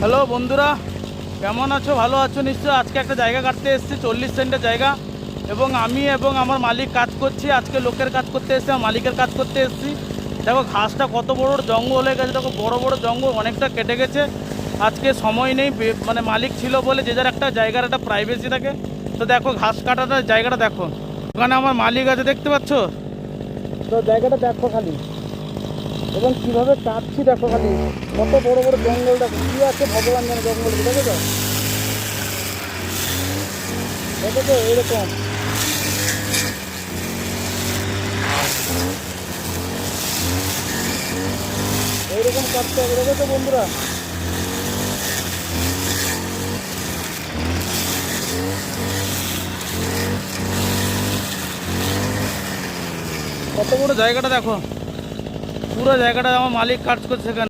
Hello বন্ধুরা, কেমন আছো? ভালো আছো নিশ্চয়। আজকে একটা জায়গা কাটতে এসেছি, 40 সেন্টের জায়গা, এবং আমি এবং আমার মালিক কাজ করছি। আজকে লোকের কাজ করতে এসেছি, আমার মালিকের কাজ করতে এসেছি। দেখো ঘাসটা কত বড় জঙ্গল হয়ে গেছে, দেখো বড় বড় জঙ্গল অনেকটা কেটে গেছে। আজকে সময় নেই, মানে মালিক ছিল বলে যে যার একটা জায়গার একটা প্রাইভেসি থাকে। তো দেখো ঘাস কাটাটা জায়গাটা দেখো, ওখানে আমার মালিক আছে, দেখতে পাচ্ছ তো? জায়গাটা দেখো খালি, এবং কিভাবে কাটছি দেখো খালি, কত বড় বড় জঙ্গল দেখো, কি আছে ভগবান জানে জঙ্গল, দেখেছো? দেখেছো এরকম এইরকম কাটতে হবে, দেখেছো বন্ধুরা? কত বড় জায়গাটা দেখো, পুরো জায়গাটা আমার মালিক কাজ করছে সেখানে।